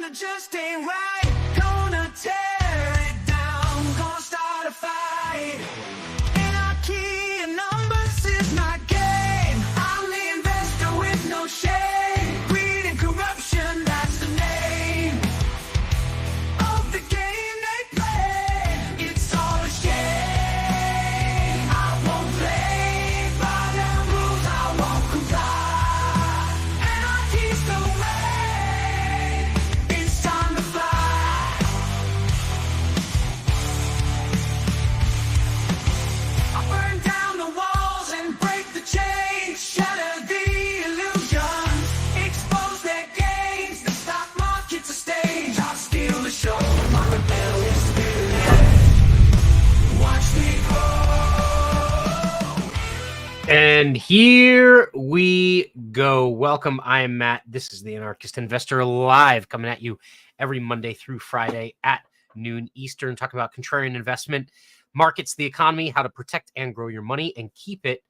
that just ain't right. Gonna tear it down, gonna start a fight. Anarchy and numbers is my game. I'm the investor with no shame. Greed and corruption, that's the name of the game they play. It's all a shame. I won't play by their rules, I won't comply. Anarchy's the way. It's time to fly. I burn down the walls and break the chains, shatter the illusions, expose their games. The stock market's a stage, I'll steal the show. My rebellious spirit, watch me grow. And here we go. Welcome. I am Matt. This is the Anarchist Investor live, coming at you every Monday through Friday at noon Eastern, talking about contrarian investment, markets, the economy, how to protect and grow your money and keep it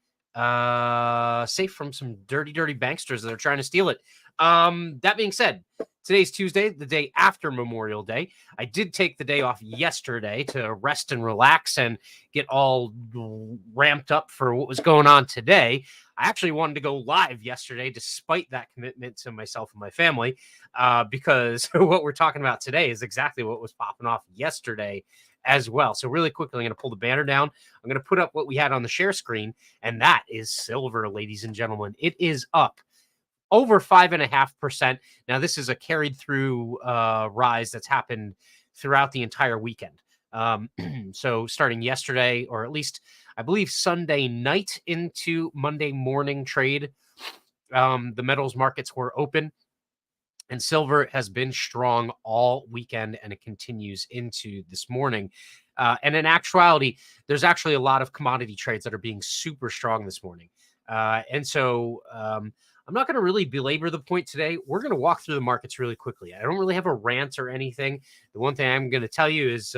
safe from some dirty banksters that are trying to steal it. That being said, today's Tuesday, the day after Memorial Day. I did take the day off yesterday to rest and relax and get all ramped up for what was going on today. I actually wanted to go live yesterday despite that commitment to myself and my family, because what we're talking about today is exactly what was popping off yesterday as well. So really quickly, I'm going to pull the banner down. I'm going to put up what we had on the share screen, and that is silver, ladies and gentlemen. It is up over 5.5%. Now, this is a carried through rise that's happened throughout the entire weekend. So starting yesterday, or at least I believe Sunday night into Monday morning trade, the metals markets were open, and silver has been strong all weekend, and it continues into this morning. And in actuality, there's actually a lot of commodity trades that are being super strong this morning. And so I'm not going to really belabor the point today. We're going to walk through the markets really quickly. I don't really have a rant or anything. The one thing I'm going to tell you is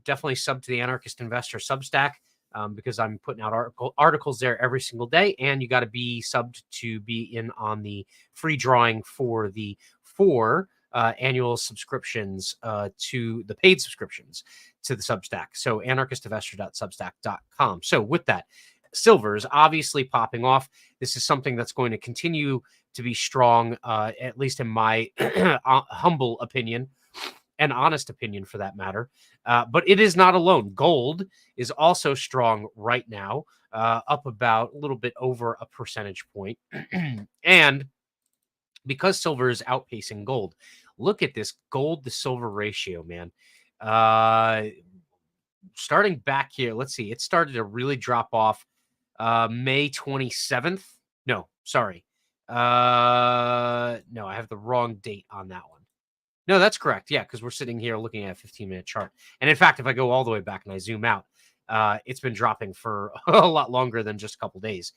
definitely sub to the Anarchist Investor Substack, because I'm putting out articles there every single day, and you got to be subbed to be in on the free drawing for the 4 annual subscriptions to the paid subscriptions to the Substack. So anarchistinvestor.substack.com. So with that, silver is obviously popping off. This is something that's going to continue to be strong, at least in my humble opinion, and honest opinion for that matter. But it is not alone. Gold is also strong right now, up about a little bit over a percentage point. And because silver is outpacing gold, look at this gold to silver ratio, man. Starting back here, let's see, it started to really drop off May 27th. No, sorry. No, I have the wrong date on that one. No, that's correct. Yeah, because we're sitting here looking at a 15-minute chart. And in fact, if I go all the way back and I zoom out, it's been dropping for a lot longer than just a couple days.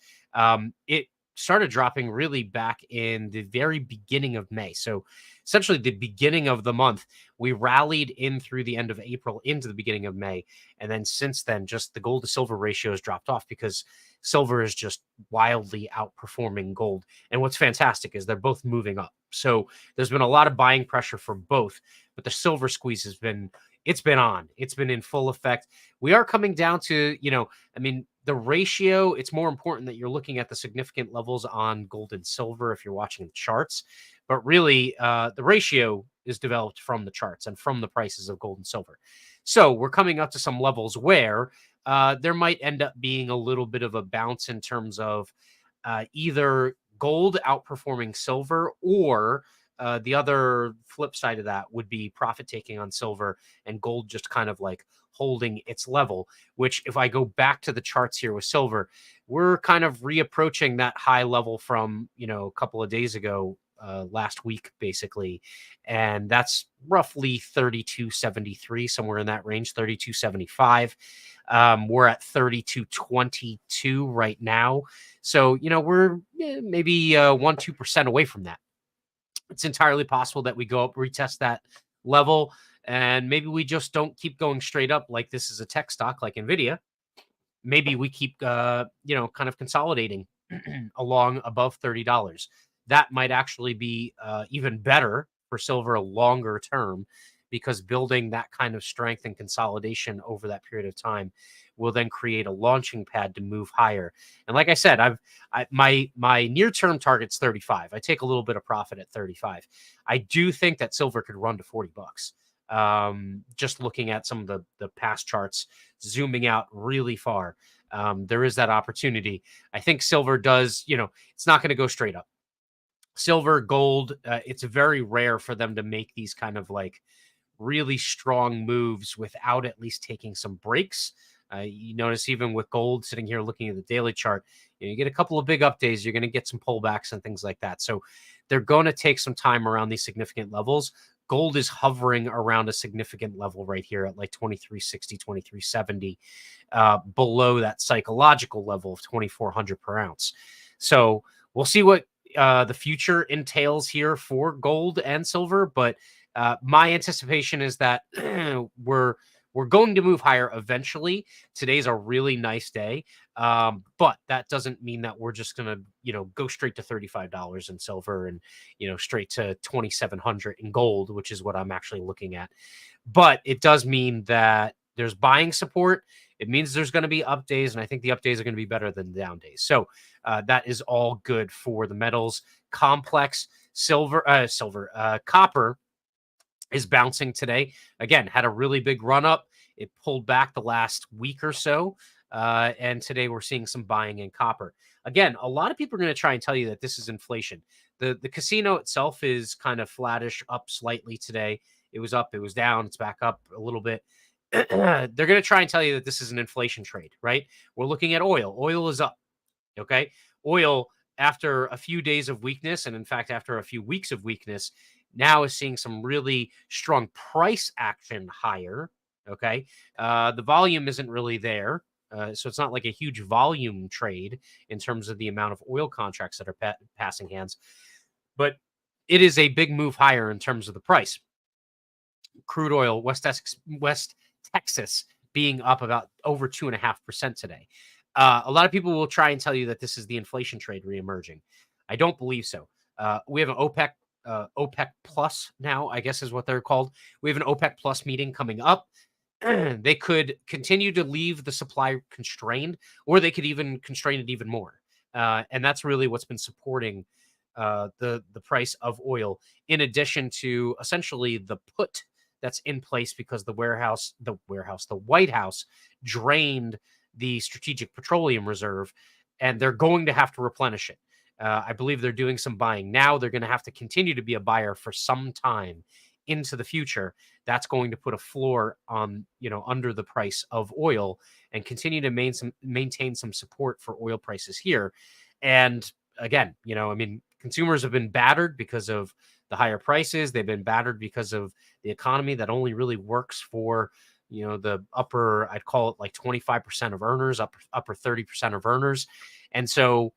It started dropping really back in the very beginning of May. So essentially the beginning of the month, we rallied in through the end of April into the beginning of May. And then since then, just the gold to silver ratio has dropped off because silver is just wildly outperforming gold. And what's fantastic is they're both moving up. So there's been a lot of buying pressure for both, but the silver squeeze has been, it's been in full effect. We are coming down to, the ratio. It's more important that you're looking at the significant levels on gold and silver if you're watching the charts, but really the ratio is developed from the charts and from the prices of gold and silver. So we're coming up to some levels where there might end up being a little bit of a bounce in terms of either gold outperforming silver, or the other flip side of that would be profit taking on silver and gold just kind of like holding its level, which if I go back to the charts here with silver, we're kind of reapproaching that high level from, a couple of days ago, last week, basically. And that's roughly 32.73, somewhere in that range, 32.75. We're at 32.22 right now. So, we're maybe 1-2% away from that. It's entirely possible that we go up, retest that level, and maybe we just don't keep going straight up like this is a tech stock like Nvidia. Maybe we keep, kind of consolidating along above $30. That might actually be even better for silver longer term, because building that kind of strength and consolidation over that period of time will then create a launching pad to move higher. And like I said, my near-term target's 35. I take a little bit of profit at 35. I do think that silver could run to $40. Just looking at some of the past charts, zooming out really far, there is that opportunity. I think silver does, it's not going to go straight up. Silver, gold, it's very rare for them to make these kind of like really strong moves without at least taking some breaks. You notice even with gold, sitting here looking at the daily chart, you get a couple of big up days, you're going to get some pullbacks and things like that. So they're going to take some time around these significant levels. Gold is hovering around a significant level right here at like 2360, 2370, below that psychological level of 2400 per ounce. So we'll see what the future entails here for gold and silver, but my anticipation is that we're going to move higher eventually. Today's a really nice day, but that doesn't mean that we're just gonna go straight to $35 in silver and straight to 2,700 in gold, which is what I'm actually looking at. But it does mean that there's buying support. It means there's going to be up days, and I think the up days are going to be better than the down days. So that is all good for the metals complex. Copper is bouncing today. Again, had a really big run up. It pulled back the last week or so. And today we're seeing some buying in copper. Again, a lot of people are going to try and tell you that this is inflation. The casino itself is kind of flattish, up slightly today. It was up, it was down, it's back up a little bit. They're going to try and tell you that this is an inflation trade, right? We're looking at oil. Oil is up. Okay. Oil, after a few days of weakness, and in fact, after a few weeks of weakness, now is seeing some really strong price action higher. Okay. The volume isn't really there. So it's not like a huge volume trade in terms of the amount of oil contracts that are passing hands, but it is a big move higher in terms of the price. Crude oil, West Texas being up about over 2.5% today. A lot of people will try and tell you that this is the inflation trade reemerging. I don't believe so. We have an OPEC Plus now, I guess is what they're called. We have an OPEC Plus meeting coming up. They could continue to leave the supply constrained, or they could even constrain it even more. And that's really what's been supporting the price of oil, in addition to essentially the put that's in place because the White House drained the Strategic Petroleum Reserve, and they're going to have to replenish it. I believe they're doing some buying now. They're going to have to continue to be a buyer for some time into the future. That's going to put a floor on, under the price of oil and continue to maintain some support for oil prices here. And again, consumers have been battered because of the higher prices. They've been battered because of the economy that only really works for, the upper, I'd call it like 25% of earners, upper 30% of earners. And so,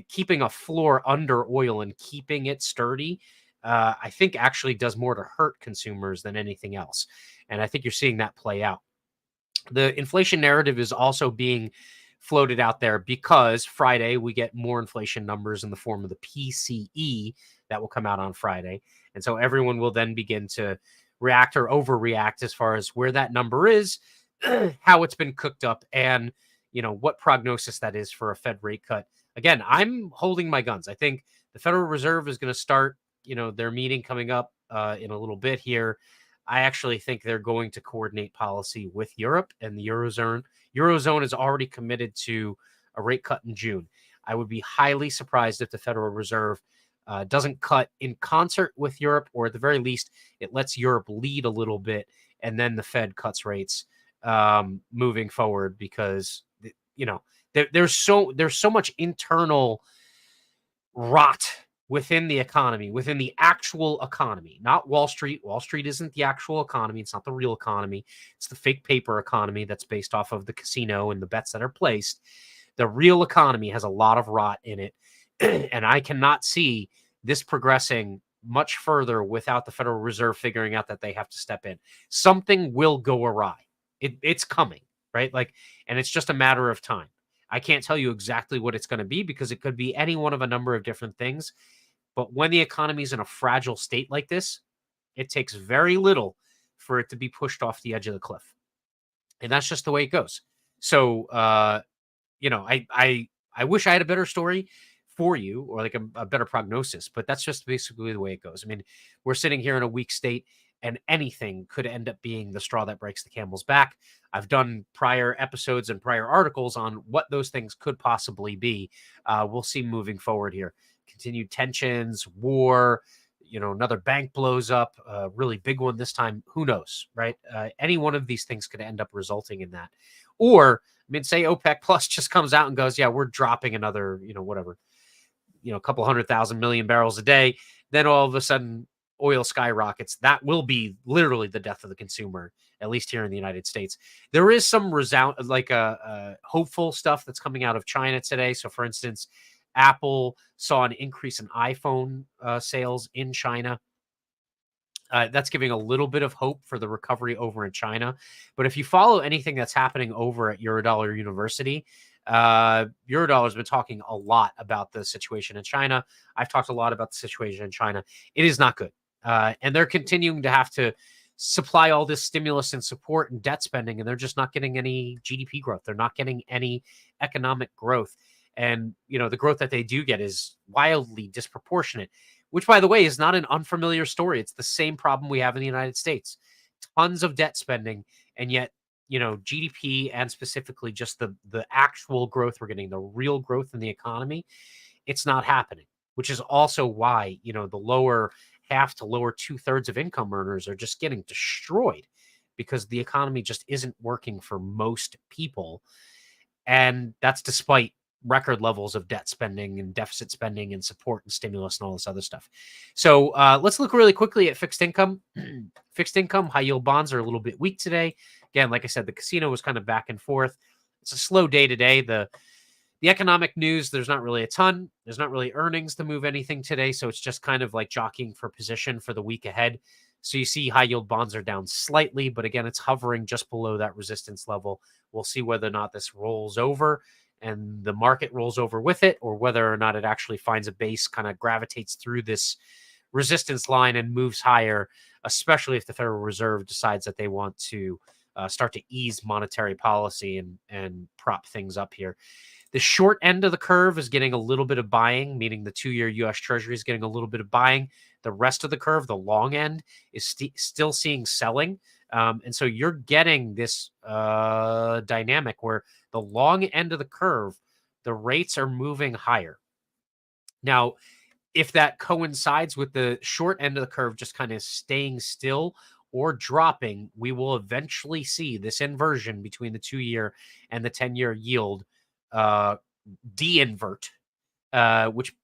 keeping a floor under oil and keeping it sturdy, I think actually does more to hurt consumers than anything else. And I think you're seeing that play out. The inflation narrative is also being floated out there because Friday we get more inflation numbers in the form of the PCE that will come out on Friday. And so everyone will then begin to react or overreact as far as where that number is, how it's been cooked up, and what prognosis that is for a Fed rate cut. Again, I'm holding my guns. I think the Federal Reserve is going to start, their meeting coming up in a little bit here. I actually think they're going to coordinate policy with Europe and the Eurozone. Eurozone is already committed to a rate cut in June. I would be highly surprised if the Federal Reserve doesn't cut in concert with Europe, or at the very least, it lets Europe lead a little bit, and then the Fed cuts rates moving forward, because there's so much internal rot within the economy, within the actual economy, not Wall Street. Wall Street isn't the actual economy. It's not the real economy. It's the fake paper economy that's based off of the casino and the bets that are placed. The real economy has a lot of rot in it. And I cannot see this progressing much further without the Federal Reserve figuring out that they have to step in. Something will go awry. It's coming, right? And it's just a matter of time. I can't tell you exactly what it's going to be, because it could be any one of a number of different things. But when the economy is in a fragile state like this, it takes very little for it to be pushed off the edge of the cliff. And that's just the way it goes. So, I wish I had a better story for you, or like a better prognosis, but that's just basically the way it goes. I mean, we're sitting here in a weak state, and anything could end up being the straw that breaks the camel's back. I've done prior episodes and prior articles on what those things could possibly be. We'll see moving forward here. Continued tensions, war, another bank blows up, a really big one this time. Who knows, right? Any one of these things could end up resulting in that. Or, I mean, say OPEC Plus just comes out and goes, yeah, we're dropping another, whatever, a couple 100,000 million barrels a day. Then all of a sudden, oil skyrockets. That will be literally the death of the consumer, at least here in the United States. There is some hopeful stuff that's coming out of China today. So, for instance, Apple saw an increase in iPhone sales in China. That's giving a little bit of hope for the recovery over in China. But if you follow anything that's happening over at Eurodollar University, Eurodollar has been talking a lot about the situation in China. I've talked a lot about the situation in China. It is not good. And they're continuing to have to supply all this stimulus and support and debt spending, and they're just not getting any GDP growth. They're not getting any economic growth. And, the growth that they do get is wildly disproportionate, which, by the way, is not an unfamiliar story. It's the same problem we have in the United States. Tons of debt spending, and yet, GDP and specifically just the actual growth we're getting, the real growth in the economy, it's not happening, which is also why, the lower half to lower 2/3 of income earners are just getting destroyed because the economy just isn't working for most people. And that's despite record levels of debt spending and deficit spending and support and stimulus and all this other stuff. So let's look really quickly at fixed income. Fixed income, high yield bonds are a little bit weak today. Again, like I said, the casino was kind of back and forth. It's a slow day today. The economic news, there's not really a ton. There's not really earnings to move anything today. So it's just kind of like jockeying for position for the week ahead. So you see high yield bonds are down slightly, but again, it's hovering just below that resistance level. We'll see whether or not this rolls over and the market rolls over with it, or whether or not it actually finds a base, kind of gravitates through this resistance line and moves higher, especially if the Federal Reserve decides that they want to start to ease monetary policy and prop things up here. The short end of the curve is getting a little bit of buying, meaning the 2-year U.S. Treasury is getting a little bit of buying. The rest of the curve, the long end, is still seeing selling. And so you're getting this dynamic where the long end of the curve, the rates are moving higher. Now, if that coincides with the short end of the curve just kind of staying still or dropping, we will eventually see this inversion between the 2-year and the 10-year yield de-invert,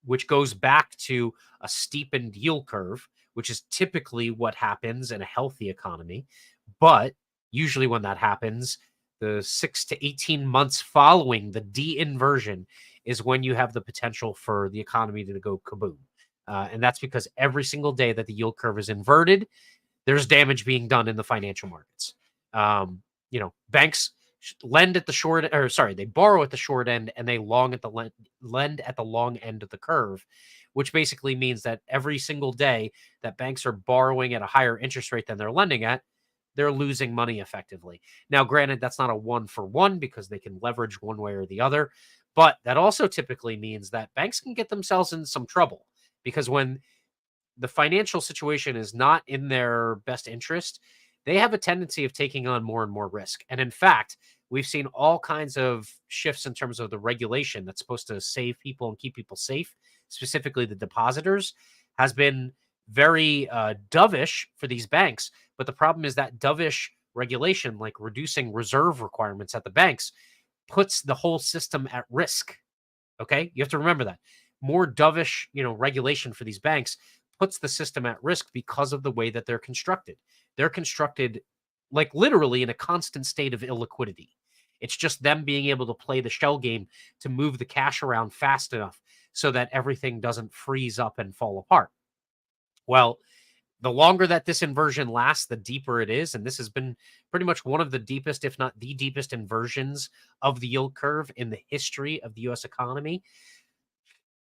which goes back to a steepened yield curve, which is typically what happens in a healthy economy. But usually when that happens, the 6 to 18 months following the de-inversion is when you have the potential for the economy to go kaboom. And that's because every single day that the yield curve is inverted, there's damage being done in the financial markets. Banks lend at the short, or sorry, they borrow at the short end and they long at the lend at the long end of the curve, which basically means that every single day that banks are borrowing at a higher interest rate than they're lending at, they're losing money effectively. Now, granted, that's not a 1-for-1 because they can leverage one way or the other, but that also typically means that banks can get themselves in some trouble, because when the financial situation is not in their best interest, they have a tendency of taking on more and more risk. And in fact, we've seen all kinds of shifts in terms of the regulation that's supposed to save people and keep people safe, specifically the depositors, has been very dovish for these banks. But the problem is that dovish regulation, like reducing reserve requirements at the banks, puts the whole system at risk. Okay, you have to remember that more dovish, regulation for these banks puts the system at risk because of the way that they're constructed. They're constructed like literally in a constant state of illiquidity. It's just them being able to play the shell game to move the cash around fast enough so that everything doesn't freeze up and fall apart. Well, the longer that this inversion lasts, the deeper it is. And this has been pretty much one of the deepest, if not the deepest, inversions of the yield curve in the history of the U.S. economy.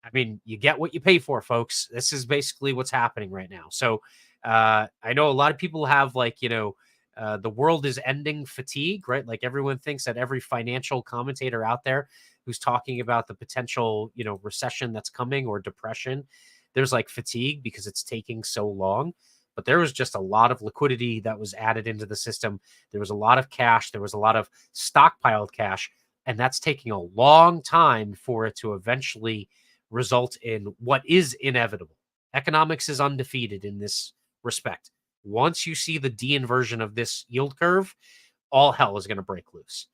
I mean, you get what you pay for, folks. This is basically what's happening right now. So I know a lot of people have the world is ending fatigue, right? Like everyone thinks that every financial commentator out there who's talking about the potential, recession that's coming or depression, there's like fatigue because it's taking so long. But there was just a lot of liquidity that was added into the system. There was a lot of cash. There was a lot of stockpiled cash. And that's taking a long time for it to eventually result in what is inevitable. Economics is undefeated in this respect. Once you see the de-inversion of this yield curve, all hell is going to break loose.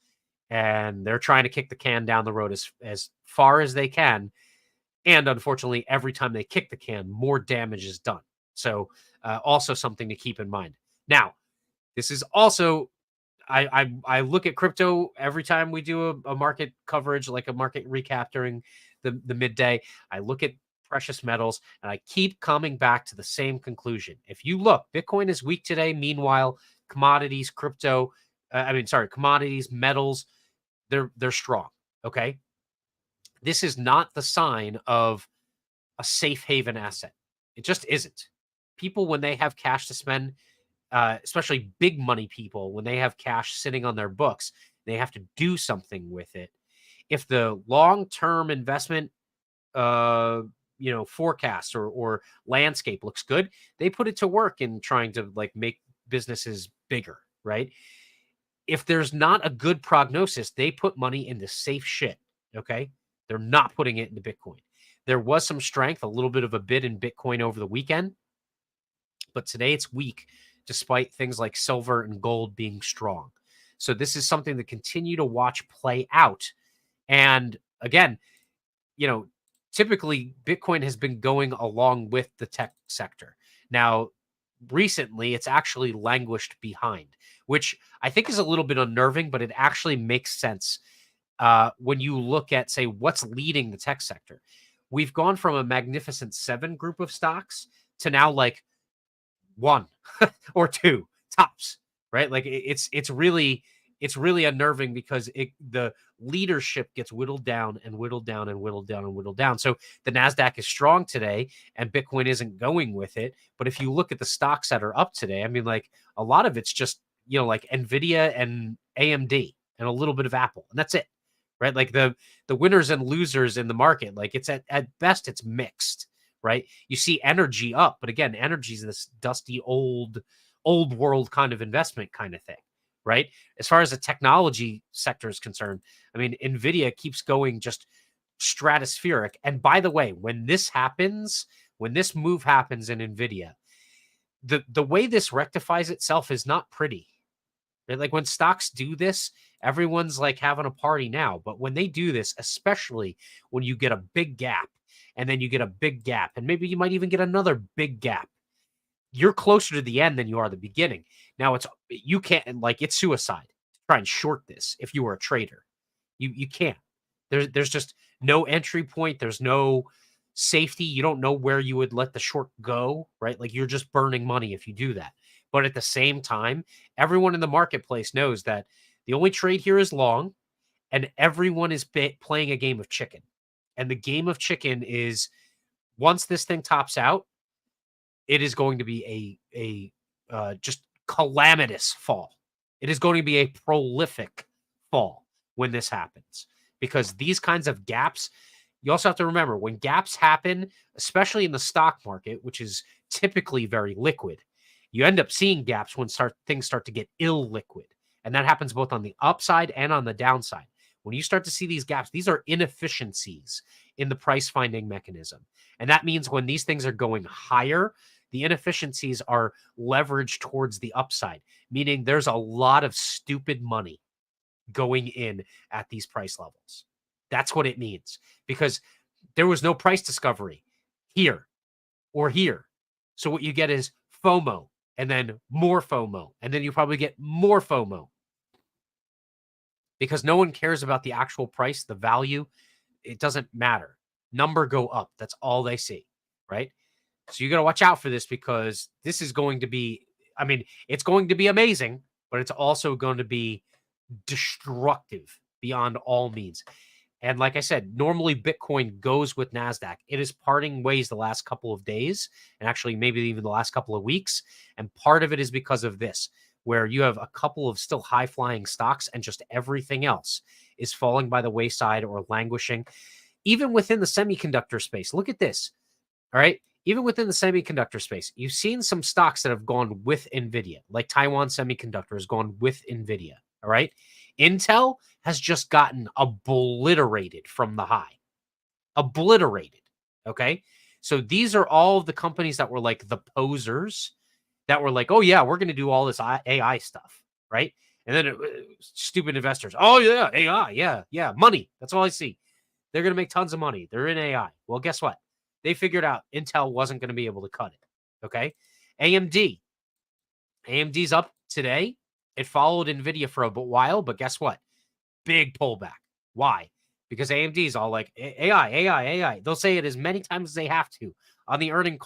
And they're trying to kick the can down the road as far as they can. And unfortunately, every time they kick the can, more damage is done. So also something to keep in mind. Now, this is also I look at crypto every time we do a market coverage, like a market recap during the midday. I look at precious metals and I keep coming back to the same conclusion. If you look, Bitcoin is weak today. Meanwhile, commodities, commodities, metals, they're strong. Okay. This is not the sign of a safe haven asset. It just isn't. People, when they have cash to spend, especially big money people, when they have cash sitting on their books, they have to do something with it. If the long-term investment, forecast or landscape looks good, they put it to work in trying to like make businesses bigger, right? If there's not a good prognosis, they put money into safe shit. Okay, they're not putting it into Bitcoin. There was some strength, a little bit of a bid in Bitcoin over the weekend, but today it's weak despite things like silver and gold being strong. So this is something to continue to watch play out. And again, typically Bitcoin has been going along with the tech sector. Now, recently it's actually languished behind, which I think is a little bit unnerving, but it actually makes sense when you look at, say, what's leading the tech sector. We've gone from a magnificent 7 group of stocks to now like 1 or 2 tops, right? Like it's really unnerving because the leadership gets whittled down and whittled down and whittled down and whittled down. So the Nasdaq is strong today and Bitcoin isn't going with it. But if you look at the stocks that are up today, I mean, like a lot of it's just like Nvidia and AMD and a little bit of Apple, and that's it, right? Like the winners and losers in the market, like it's at best it's mixed, right? You see energy up, but again, energy is this dusty old world kind of investment kind of thing, right? As far as the technology sector is concerned, I mean, Nvidia keeps going just stratospheric. And by the way, when this move happens in Nvidia, the way this rectifies itself is not pretty. Right? Like when stocks do this, everyone's like having a party now. But when they do this, especially when you get a big gap and then you get a big gap, and maybe you might even get another big gap, you're closer to the end than you are the beginning. Now you can't, like, it's suicide to try and short this if you were a trader. You can't. There's just no entry point. There's no safety. You don't know where you would let the short go, right? Like you're just burning money if you do that. But at the same time, everyone in the marketplace knows that the only trade here is long, and everyone is playing a game of chicken. And the game of chicken is, once this thing tops out, it is going to be a just calamitous fall. It is going to be a prolific fall when this happens, because these kinds of gaps, you also have to remember when gaps happen, especially in the stock market, which is typically very liquid, you end up seeing gaps when things start to get illiquid. And that happens both on the upside and on the downside. When you start to see these gaps, these are inefficiencies in the price finding mechanism. And that means when these things are going higher, the inefficiencies are leveraged towards the upside, meaning there's a lot of stupid money going in at these price levels. That's what it means, because there was no price discovery here or here. So what you get is FOMO, and then more FOMO, and then you probably get more FOMO, because no one cares about the actual price, the value. It doesn't matter. Number go up. That's all they see, right? So you got to watch out for this, because this is going to be, I mean, it's going to be amazing, but it's also going to be destructive beyond all means. And like I said, normally Bitcoin goes with NASDAQ. It is parting ways the last couple of days, and actually maybe even the last couple of weeks. And part of it is because of this, where you have a couple of still high flying stocks and just everything else is falling by the wayside or languishing. Even within the semiconductor space, look at this. All right. Even within the semiconductor space, you've seen some stocks that have gone with NVIDIA, like Taiwan Semiconductor has gone with NVIDIA. All right. Intel has just gotten obliterated from the high. Obliterated. Okay. So these are all the companies that were like the posers that were like, oh, yeah, we're going to do all this AI stuff. Right. And then stupid investors. Oh, yeah. AI. Yeah. Yeah. Money. That's all I see. They're going to make tons of money. They're in AI. Well, guess what? They figured out Intel wasn't going to be able to cut it. Okay. AMD. AMD's up today. It followed NVIDIA for a while, but guess what? Big pullback. Why? Because AMD's all like AI, AI, AI. They'll say it as many times as they have to on the earnings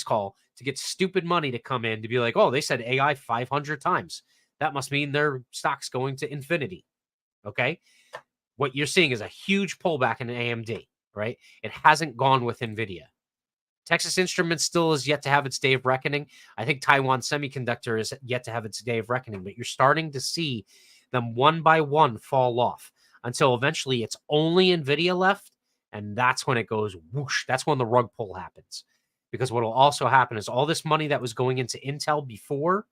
call to get stupid money to come in to be like, oh, they said AI 500 times. That must mean their stock's going to infinity. Okay. What you're seeing is a huge pullback in AMD, right? It hasn't gone with NVIDIA. Texas Instruments still is yet to have its day of reckoning. I think Taiwan Semiconductor is yet to have its day of reckoning, but you're starting to see them one by one fall off until eventually it's only NVIDIA left, and that's when it goes whoosh. That's when the rug pull happens. Because what will also happen is all this money that was going into Intel before,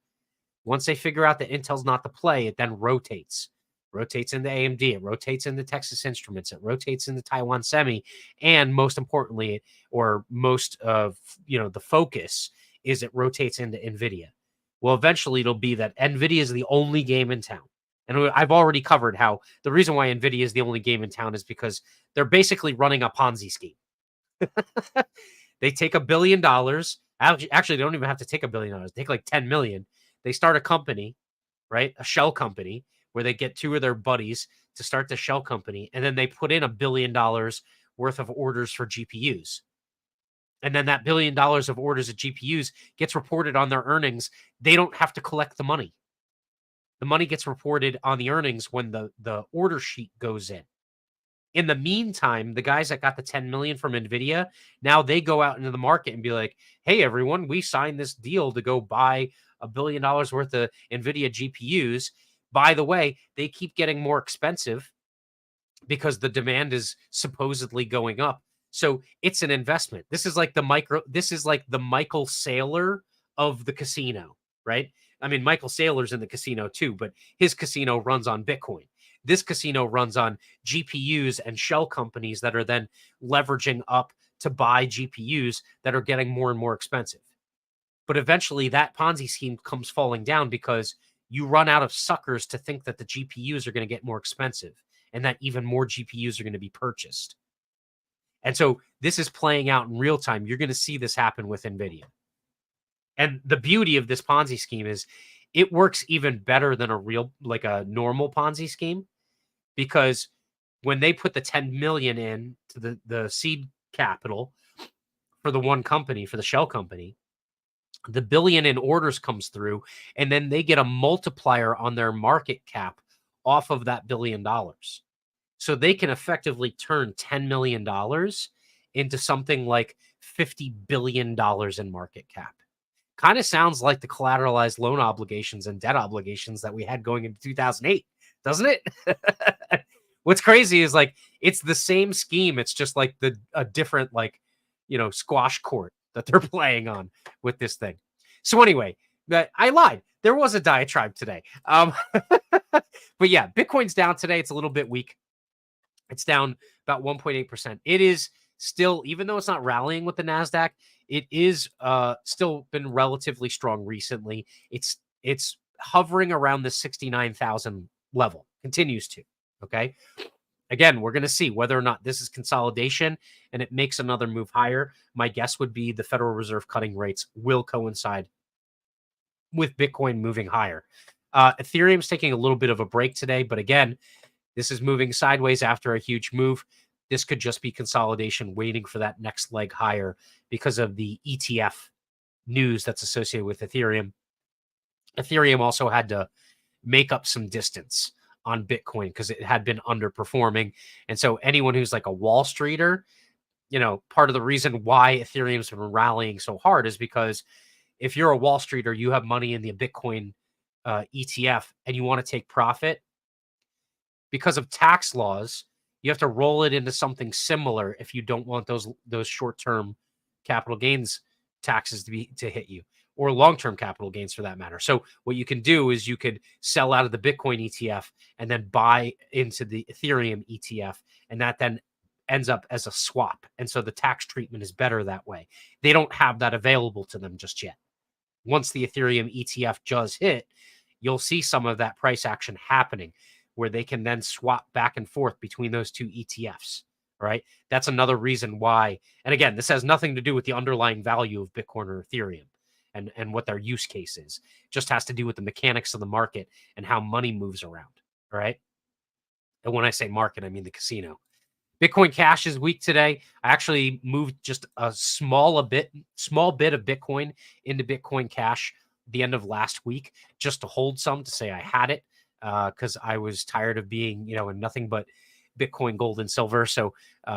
once they figure out that Intel's not the play, it then rotates into AMD, it rotates into Texas Instruments, it rotates into Taiwan Semi, and most importantly, or most of the focus is it rotates into NVIDIA. Well, eventually it'll be that NVIDIA is the only game in town. And I've already covered how the reason why NVIDIA is the only game in town is because they're basically running a Ponzi scheme. They take $1 billion. Actually, they don't even have to take $1 billion. They take like 10 million. They start a company, right? A shell company, where they get two of their buddies to start the shell company, and then they put in $1 billion worth of orders for GPUs. And then that $1 billion of orders of GPUs gets reported on their earnings. They don't have to collect the money. The money gets reported on the earnings when the order sheet goes in. In the meantime, the guys that got the 10 million from NVIDIA, now they go out into the market and be like, hey, everyone, we signed this deal to go buy $1 billion worth of NVIDIA GPUs. By the way, they keep getting more expensive because the demand is supposedly going up. So it's an investment. This is like the Michael Saylor of the casino, right? I mean, Michael Saylor's in the casino too, but his casino runs on Bitcoin. This casino runs on GPUs and shell companies that are then leveraging up to buy GPUs that are getting more and more expensive. But eventually that Ponzi scheme comes falling down because you run out of suckers to think that the GPUs are going to get more expensive and that even more GPUs are going to be purchased. And so this is playing out in real time. You're going to see this happen with NVIDIA. And the beauty of this Ponzi scheme is it works even better than a normal Ponzi scheme, because when they put the 10 million in to the seed capital for the one company, for the shell company, the $1 billion in orders comes through, and then they get a multiplier on their market cap off of that $1 billion. So they can effectively turn $10 million into something like $50 billion in market cap. Kind of sounds like the collateralized loan obligations and debt obligations that we had going into 2008, doesn't it? What's crazy is like it's the same scheme. It's just like a different squash court that they're playing on with this thing. So anyway, I lied. There was a diatribe today. But yeah, Bitcoin's down today. It's a little bit weak. It's down about 1.8%. It is still, even though it's not rallying with the NASDAQ, it is still been relatively strong recently. It's hovering around the 69,000 level, continues to. Okay. Again, we're going to see whether or not this is consolidation and it makes another move higher. My guess would be the Federal Reserve cutting rates will coincide with Bitcoin moving higher. Ethereum's taking a little bit of a break today, but again, this is moving sideways after a huge move. This could just be consolidation waiting for that next leg higher because of the ETF news that's associated with Ethereum. Ethereum also had to make up some distance on Bitcoin because it had been underperforming. And so anyone who's like a Wall Streeter, part of the reason why Ethereum's been rallying so hard is because if you're a Wall Streeter, you have money in the Bitcoin ETF and you want to take profit, because of tax laws, you have to roll it into something similar if you don't want those short-term capital gains taxes to hit you, or long-term capital gains for that matter. So what you can do is you could sell out of the Bitcoin ETF and then buy into the Ethereum ETF, and that then ends up as a swap. And so the tax treatment is better that way. They don't have that available to them just yet. Once the Ethereum ETF does hit, you'll see some of that price action happening where they can then swap back and forth between those two ETFs, right? That's another reason why. And again, this has nothing to do with the underlying value of Bitcoin or Ethereum and what their use case is. It just has to do with the mechanics of the market and how money moves around, right? And when I say market, I mean the casino. Bitcoin Cash is weak today. I actually moved just a small bit of Bitcoin into Bitcoin Cash the end of last week just to hold some, to say I had it, because I was tired of being, in nothing but Bitcoin, gold, and silver. So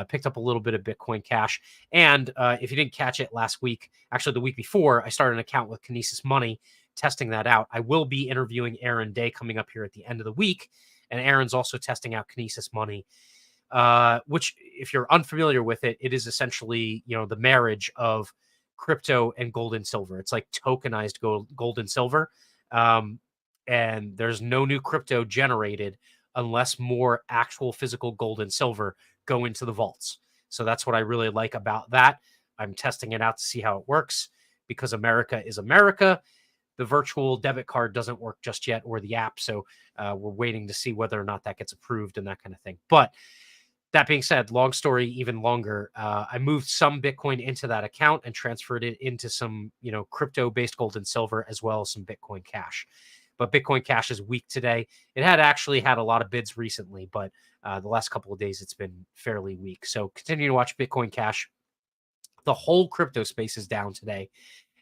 picked up a little bit of Bitcoin Cash. And if you didn't catch it last week, actually the week before, I started an account with Kinesis Money, testing that out. I will be interviewing Aaron Day coming up here at the end of the week. And Aaron's also testing out Kinesis Money, which, if you're unfamiliar with it, it is essentially, the marriage of crypto and gold and silver. It's like tokenized gold and silver. And there's no new crypto generated unless more actual physical gold and silver go into the vaults. So that's what I really like about that. I'm testing it out to see how it works, because America is America. The virtual debit card doesn't work just yet, or the app. So we're waiting to see whether or not that gets approved and that kind of thing. But that being said, long story, even longer, I moved some Bitcoin into that account and transferred it into some, crypto-based gold and silver, as well as some Bitcoin Cash. But Bitcoin Cash is weak today. It had actually had a lot of bids recently, but the last couple of days it's been fairly weak. So continue to watch Bitcoin Cash. The whole crypto space is down today,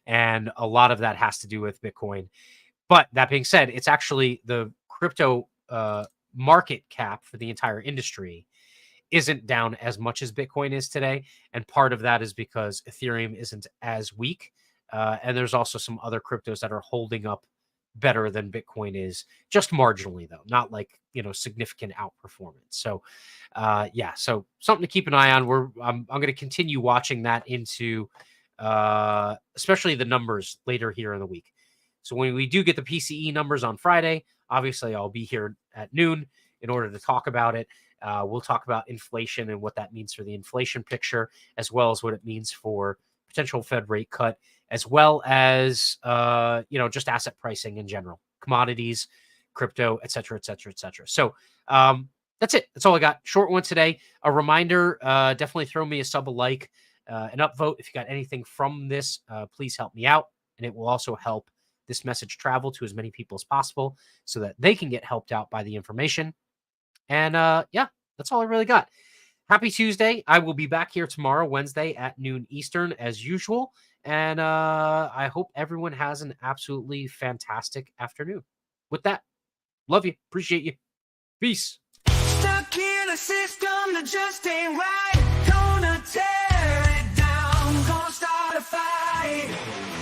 and a lot of that has to do with Bitcoin. But that being said, it's actually the crypto market cap for the entire industry isn't down as much as Bitcoin is today. And part of that is because Ethereum isn't as weak. And there's also some other cryptos that are holding up better than Bitcoin is, just marginally though, not like, significant outperformance. So so something to keep an eye on. I'm going to continue watching that into especially the numbers later here in the week. So when we do get the PCE numbers on Friday, obviously I'll be here at noon in order to talk about it. We'll talk about inflation and what that means for the inflation picture, as well as what it means for potential Fed rate cut, as well as, just asset pricing in general, commodities, crypto, et cetera, et cetera, et cetera. So that's it. That's all I got. Short one today. A reminder, definitely throw me a sub, a like, an upvote. If you got anything from this, please help me out. And it will also help this message travel to as many people as possible so that they can get helped out by the information. And that's all I really got. Happy Tuesday. I will be back here tomorrow, Wednesday at noon Eastern, as usual. And I hope everyone has an absolutely fantastic afternoon. With that, love you. Appreciate you. Peace. Stuck in a system that just ain't right. Gonna tear it down. Gonna start a fight.